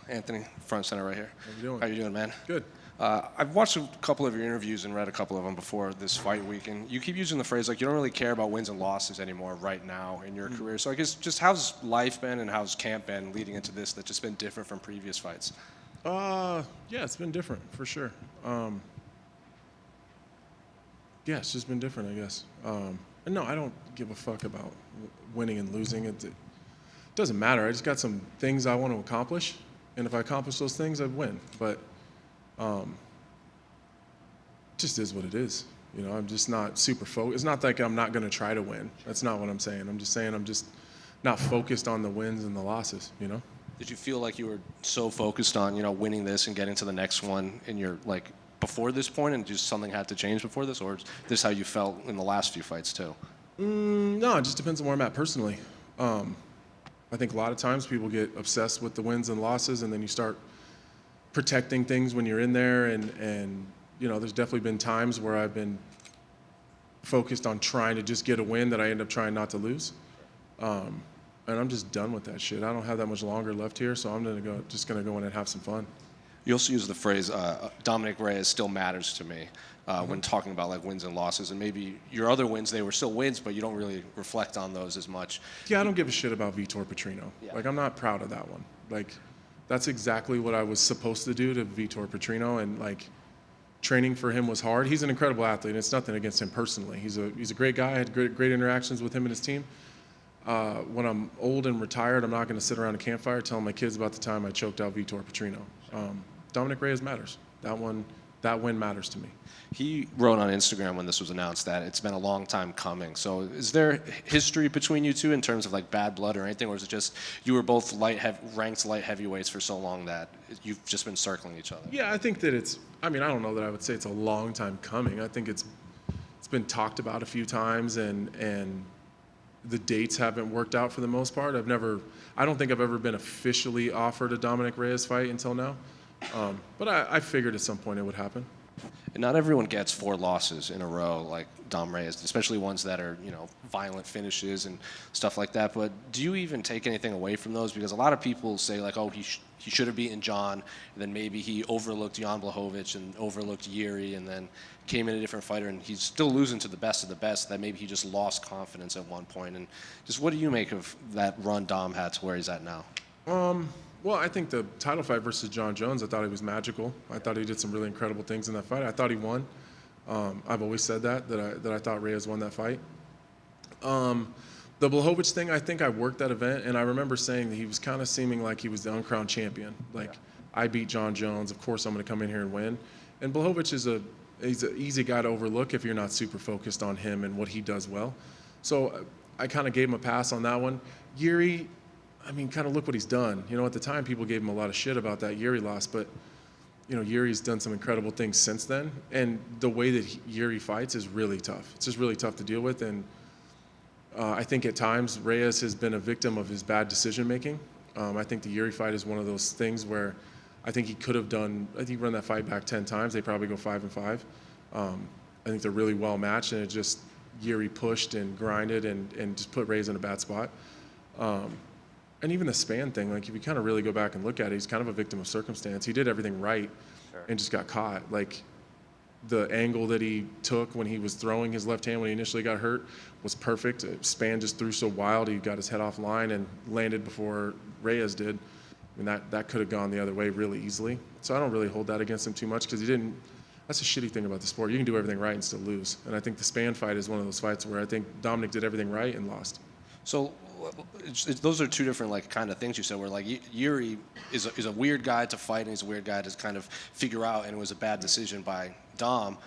Anthony, front center right here. How you doing? How you doing, man? Good. I've watched a couple of your interviews and read a couple of them before this fight week, and you keep using the phrase like you don't really care about wins and losses anymore right now in your career. So I guess just how's life been and how's camp been leading into this that's just been different from previous fights? Yeah, it's been different for sure. Yeah, it's just been different, I guess. And no, I don't give a fuck about winning and losing. It doesn't matter. I just got some things I want to accomplish, and if I accomplish those things, I win. But it just is what it is. You know, I'm just not super focused. It's not like I'm not going to try to win. That's not what I'm saying. I'm just saying I'm just not focused on the wins and the losses, you know? Did you feel like you were so focused on, winning this and getting to the next one in your, before this point and just something had to change before this? Or is this how you felt in the last few fights too? No, it just depends on where I'm at personally. I think a lot of times people get obsessed with the wins and losses, and then you start protecting things when you're in there. And there's definitely been times where I've been focused on trying to just get a win that I end up trying not to lose. And I'm just done with that shit. I don't have that much longer left here, so I'm just gonna go in and have some fun. You also use the phrase Dominick Reyes still matters to me when talking about wins and losses, and maybe your other wins, they were still wins, but you don't really reflect on those as much. Yeah, I don't give a shit about Vitor Petrino. Yeah. I'm not proud of that one. That's exactly what I was supposed to do to Vitor Petrino, and training for him was hard. He's an incredible athlete, and it's nothing against him personally. He's a great guy. I had great interactions with him and his team. When I'm old and retired, I'm not going to sit around a campfire telling my kids about the time I choked out Vitor Petrino. Dominick Reyes matters. That win matters to me. He wrote on Instagram when this was announced that it's been a long time coming. So is there history between you two in terms of bad blood or anything, or is it just you were both ranked light heavyweights for so long that you've just been circling each other? Yeah, I think that I don't know that I would say it's a long time coming. I think it's been talked about a few times, and the dates haven't worked out for the most part. I don't think I've ever been officially offered a Dominick Reyes fight until now. But I figured at some point it would happen. And not everyone gets 4 losses in a row like Dom Reyes, especially ones that are, violent finishes and stuff like that. But do you even take anything away from those? Because a lot of people say he should have beaten John, and then maybe he overlooked Jan Blachowicz and overlooked Yuri, and then came in a different fighter, and he's still losing to the best of the best. That maybe he just lost confidence at one point. And just what do you make of that run Dom had to where he's at now? Well, I think the title fight versus John Jones, I thought he was magical. I thought he did some really incredible things in that fight. I thought he won. I've always said that I thought Reyes won that fight. The Blachowicz thing, I think I worked that event, and I remember saying that he was kind of seeming like he was the uncrowned champion. I beat John Jones, of course I'm going to come in here and win. And Blachowicz he's an easy guy to overlook if you're not super focused on him and what he does well. So I kind of gave him a pass on that one. Yuri, kind of look what he's done. At the time, people gave him a lot of shit about that Yuri loss, but, Yuri's done some incredible things since then. And the way that Yuri fights is really tough. It's just really tough to deal with. And I think at times, Reyes has been a victim of his bad decision-making. I think the Yuri fight is one of those things where I think he could have he run that fight back 10 times. They probably go 5-5. I think they're really well matched, and it just, Yuri pushed and grinded and just put Reyes in a bad spot. And even the Span thing, if you kind of really go back and look at it, he's kind of a victim of circumstance. He did everything right and just got caught. The angle that he took when he was throwing his left hand when he initially got hurt was perfect. Span just threw so wild, he got his head off line and landed before Reyes did. That could have gone the other way really easily. So I don't really hold that against him too much because he didn't. That's a shitty thing about the sport. You can do everything right and still lose. And I think the Span fight is one of those fights where I think Dominick did everything right and lost. So those are two different kind of things you said. Where Yuri is a weird guy to fight, and he's a weird guy to kind of figure out, and it was a bad decision by Dom.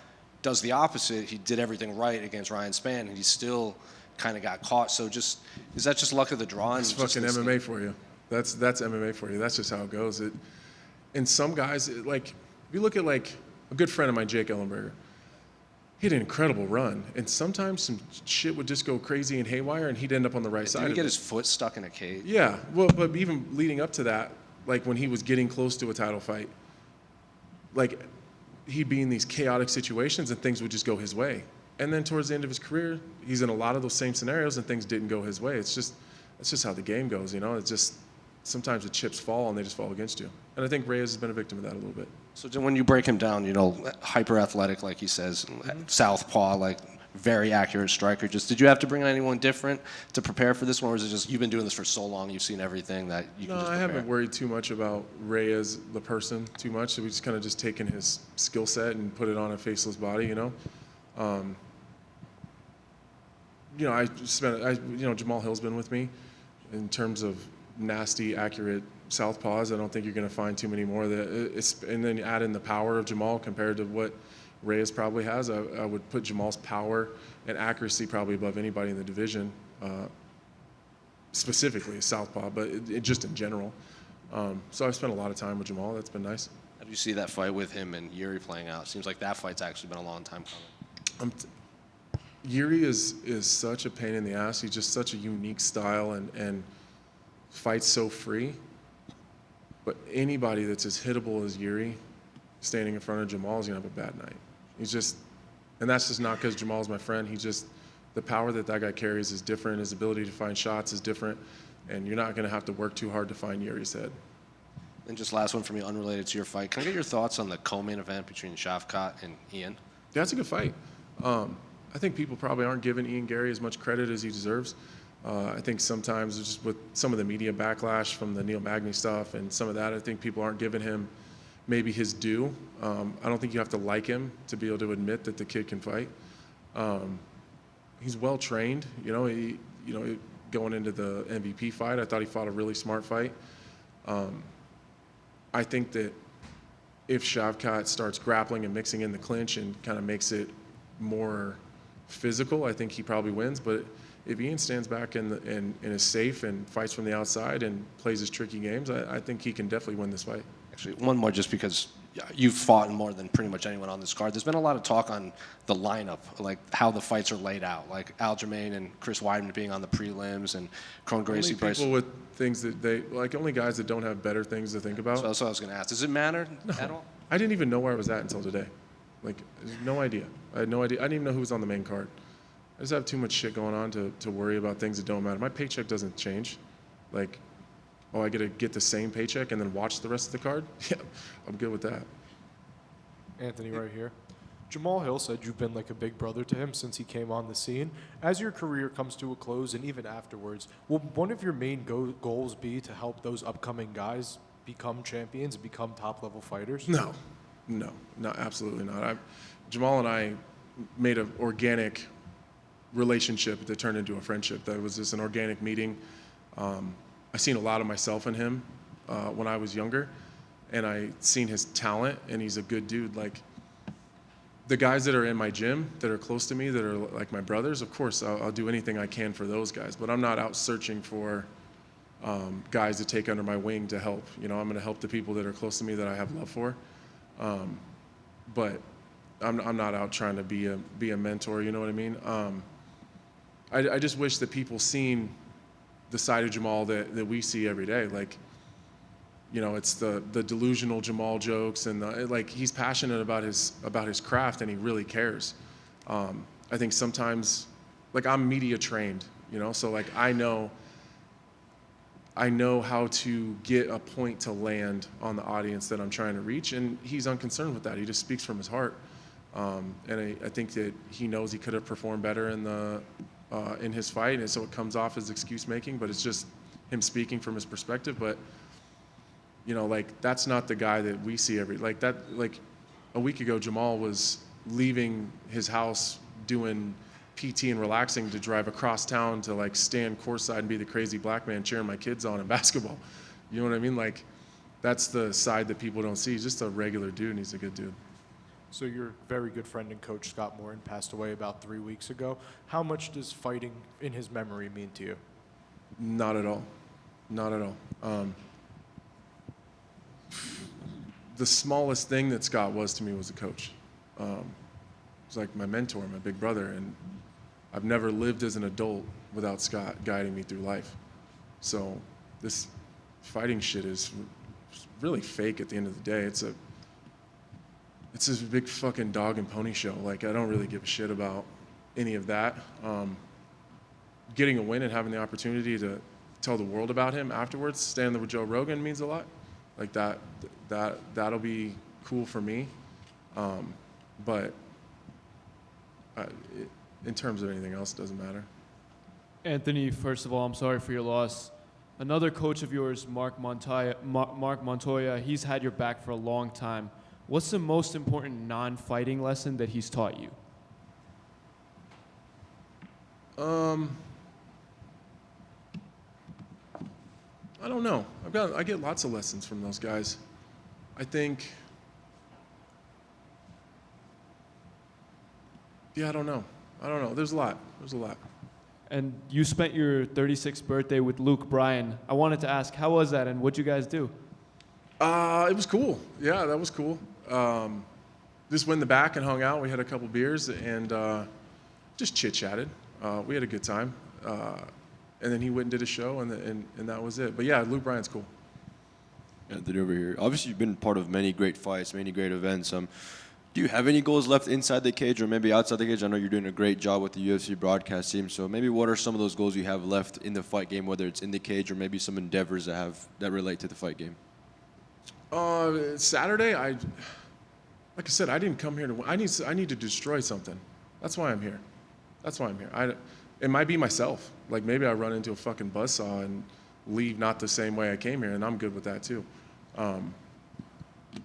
Does the opposite. He did everything right against Ryan Spann, and he still kind of got caught. So is that just luck of the draw? That's fucking MMA for you. That's MMA for you. That's just how it goes. And some guys, if you look at a good friend of mine, Jake Ellenberger. He had an incredible run, and sometimes some shit would just go crazy and haywire, and he'd end up on the right side. Did he get his foot stuck in a cage? Yeah, well, but even leading up to that, when he was getting close to a title fight, he'd be in these chaotic situations, and things would just go his way. And then towards the end of his career, he's in a lot of those same scenarios, and things didn't go his way. It's just how the game goes, It's just sometimes the chips fall and they just fall against you. And I think Reyes has been a victim of that a little bit. So then when you break him down, hyper athletic, like he says, southpaw, like very accurate striker. Just did you have to bring in anyone different to prepare for this one, or is it just you've been doing this for so long, you've seen everything that you can just prepare? I haven't worried too much about Reyes, the person, too much. So we just kind of just taken his skill set and put it on a faceless body, Jamal Hill's been with me in terms of nasty, accurate southpaws. I don't think you're going to find too many more. And then add in the power of Jamal compared to what Reyes probably has. I would put Jamal's power and accuracy probably above anybody in the division, specifically southpaw, but just in general. So I've spent a lot of time with Jamal. That's been nice. How do you see that fight with him and Yuri playing out? Seems like that fight's actually been a long time coming. Yuri is such a pain in the ass. He's just such a unique style and fights so free. But anybody that's as hittable as Yuri standing in front of Jamal is going to have a bad night. And that's just not because Jamal's my friend. The power that guy carries is different. His ability to find shots is different. And you're not going to have to work too hard to find Yuri's head. And just last one for me, unrelated to your fight. Can I get your thoughts on the co-main event between Shavkat and Ian? Yeah, that's a good fight. I think people probably aren't giving Ian Gary as much credit as he deserves. I think sometimes just with some of the media backlash from the Neil Magny stuff and some of that, I think people aren't giving him maybe his due. I don't think you have to like him to be able to admit that the kid can fight. He's well trained. Going into the MVP fight, I thought he fought a really smart fight. I think that if Shavkat starts grappling and mixing in the clinch and kind of makes it more physical, I think he probably wins. But if Ian stands back and is safe and fights from the outside and plays his tricky games, I think he can definitely win this fight. Actually, one more, just because you've fought more than pretty much anyone on this card. There's been a lot of talk on the lineup, like how the fights are laid out, like Aljamain and Chris Weidman being on the prelims and Kron Gracie. Only people with things that only guys that don't have better things to think about. So that's what I was going to ask. Does it matter at all? I didn't even know where I was at until today. No idea. I had no idea. I didn't even know who was on the main card. I just have too much shit going on to worry about things that don't matter. My paycheck doesn't change. I get to get the same paycheck and then watch the rest of the card? Yeah, I'm good with that. Anthony right here. Jamal Hill said you've been like a big brother to him since he came on the scene. As your career comes to a close and even afterwards, will one of your main goals be to help those upcoming guys become champions and become top-level fighters? No, absolutely not. Jamal and I made an organic relationship that turned into a friendship. That was just an organic meeting. I seen a lot of myself in him when I was younger, and I seen his talent, and he's a good dude. The guys that are in my gym that are close to me, that are like my brothers, of course, I'll do anything I can for those guys, but I'm not out searching for guys to take under my wing to help. I'm going to help the people that are close to me that I have love for, but I'm not out trying to be a mentor, you know what I mean? I just wish that people seen the side of Jamal that we see every day. It's the delusional Jamal jokes and he's passionate about his craft and he really cares. I think sometimes, I'm media trained, so I know how to get a point to land on the audience that I'm trying to reach, and he's unconcerned with that. He just speaks from his heart. And I think that he knows he could have performed better in his fight, and so it comes off as excuse making, but it's just him speaking from his perspective. But that's not the guy that we see a week ago, Jamal was leaving his house doing PT and relaxing to drive across town to stand courtside and be the crazy black man cheering my kids on in basketball. You know what I mean? That's the side that people don't see. He's just a regular dude, and he's a good dude. So your very good friend and coach, Scott Morton, passed away about 3 weeks ago. How much does fighting in his memory mean to you? Not at all. Not at all. The smallest thing that Scott was to me was a coach. He's like my mentor, my big brother, and I've never lived as an adult without Scott guiding me through life. So this fighting shit is really fake at the end of the day. It's this big fucking dog and pony show. I don't really give a shit about any of that. Getting a win and having the opportunity to tell the world about him afterwards. Standing there with Joe Rogan means a lot. Like that'll be cool for me. But in terms of anything else, it doesn't matter. Anthony, first of all, I'm sorry for your loss. Another coach of yours, Mark Montoya, he's had your back for a long time. What's the most important non-fighting lesson that he's taught you? I don't know. I get lots of lessons from those guys. I think, I don't know. There's a lot. And you spent your 36th birthday with Luke Bryan. I wanted to ask, how was that, and what'd you guys do? It was cool. Yeah, that was cool. Just went in the back and hung out. We had a couple beers and just chit-chatted. We had a good time. And then he went and did a show, and that was it. But yeah, Luke Bryan's cool. Anthony over here. Obviously, you've been part of many great fights, many great events. Do you have any goals left inside the cage or maybe outside the cage? I know you're doing a great job with the UFC broadcast team. So maybe what are some of those goals you have left in the fight game, whether it's in the cage or maybe some endeavors that relate to the fight game? Saturday, like I said, I didn't come here to win. I need to destroy something. That's why I'm here. It might be myself. Like maybe I run into a fucking buzzsaw and leave not the same way I came here, and I'm good with that too.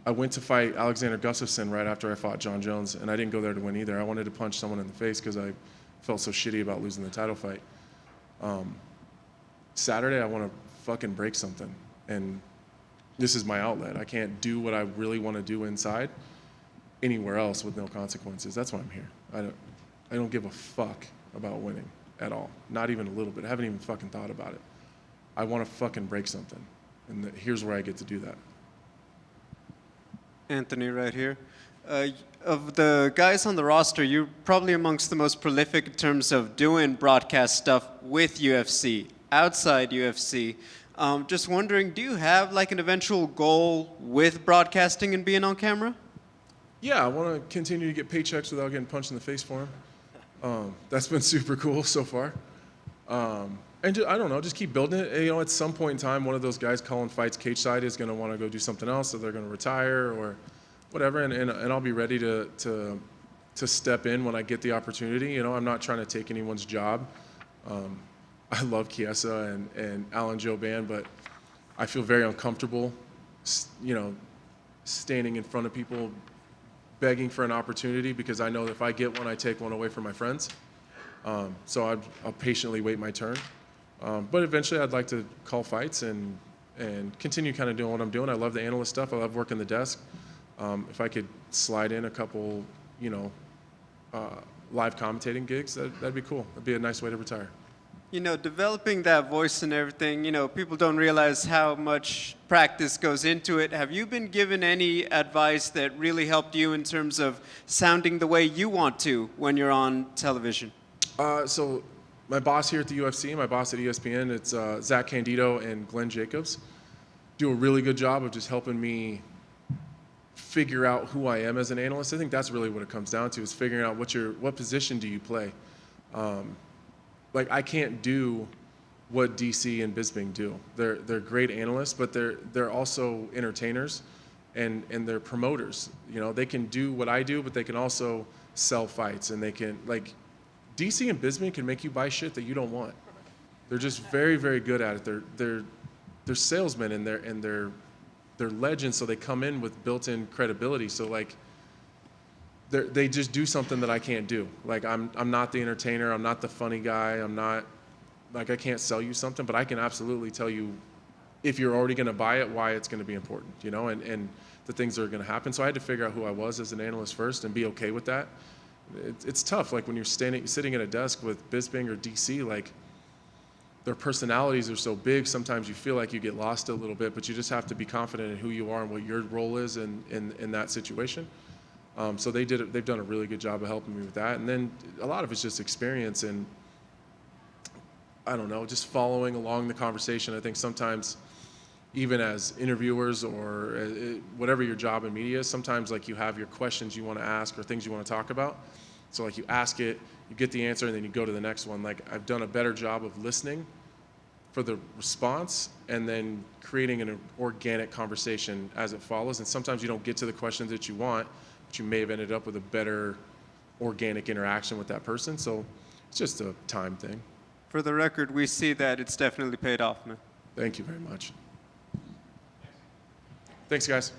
I went to fight Alexander Gustafsson right after I fought John Jones, and I didn't go there to win either. I wanted to punch someone in the face because I felt so shitty about losing the title fight. Saturday, I want to fucking break something, and this is my outlet. I can't do what I really want to do inside anywhere else with no consequences. That's why I'm here. I don't give a fuck about winning at all. Not even a little bit. I haven't even fucking thought about it. I want to fucking break something, and here's where I get to do that. Anthony right here. Of the guys on the roster, you're probably amongst the most prolific in terms of doing broadcast stuff with UFC, outside UFC. Just wondering, do you have like an eventual goal with broadcasting and being on camera? Yeah, I want to continue to get paychecks without getting punched in the face for them. That's been super cool so far. And I don't know, just keep building it. You know, at some point in time, one of those guys calling fights cage side is going to want to go do something else, so they're going to retire or whatever, and I'll be ready to step in when I get the opportunity. You know, I'm not trying to take anyone's job. I love Chiesa and Alan Jouban, but I feel very uncomfortable, you know, standing in front of people begging for an opportunity because I know if I get one, I take one away from my friends. So I'll patiently wait my turn. But eventually I'd like to call fights and continue kind of doing what I'm doing. I love the analyst stuff. I love working the desk. If I could slide in a couple, you know, live commentating gigs, that'd be cool. That'd be a nice way to retire. You know, developing that voice and everything, you know, people don't realize how much practice goes into it. Have you been given any advice that really helped you in terms of sounding the way you want to when you're on television? So my boss here at the UFC, my boss at ESPN, it's Zach Candido and Glenn Jacobs, do a really good job of just helping me figure out who I am as an analyst. I think that's really what it comes down to, is figuring out what position do you play. Like I can't do what DC and Bisping do. They're great analysts, but they're also entertainers and they're promoters. You know, they can do what I do, but they can also sell fights, and they can, like, DC and Bisping can make you buy shit that you don't want. They're just very, very good at it. They're salesmen and they're legends, so they come in with built-in credibility. So like they just do something that I can't do. Like I'm not the entertainer, I'm not the funny guy, I'm not, like, I can't sell you something, but I can absolutely tell you, if you're already going to buy it, why it's going to be important, you know, and the things that are going to happen. So I had to figure out who I was as an analyst first and be okay with that. It's tough, like when you're sitting at a desk with Bisping or DC, like their personalities are so big, sometimes you feel like you get lost a little bit, but you just have to be confident in who you are and what your role is in that situation. So they've done a really good job of helping me with that. And then a lot of it's just experience and, I don't know, just following along the conversation. I think sometimes, even as interviewers or whatever your job in media is, sometimes like you have your questions you want to ask or things you want to talk about. So like you ask it, you get the answer, and then you go to the next one. Like I've done a better job of listening for the response and then creating an organic conversation as it follows. And sometimes you don't get to the questions that you want, but you may have ended up with a better organic interaction with that person. So it's just a time thing. For the record, we see that it's definitely paid off, man. Thank you very much. Thanks, guys.